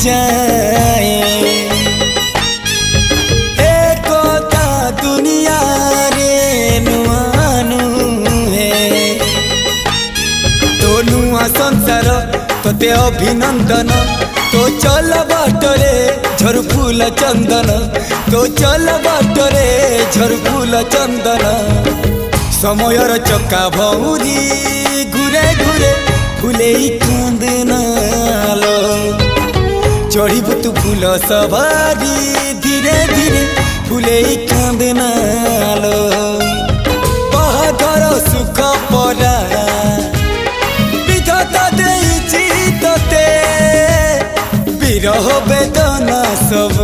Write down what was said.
जाए एकता दुनिया रे नुआनु है तो नुआ संसार तोते अभिनंदन तो चल बाटरे झर फूल चंदन तो चल बाटरे झर फूल चंदन समयर चक्का भौरी घुरे घुरे फूले कांदनालो चढ़ीबु तू फूल सवारी धीरे धीरे फूले कांदनालो बाहाघर सुख परा विधाता देइछि तोते विरह वेदना सब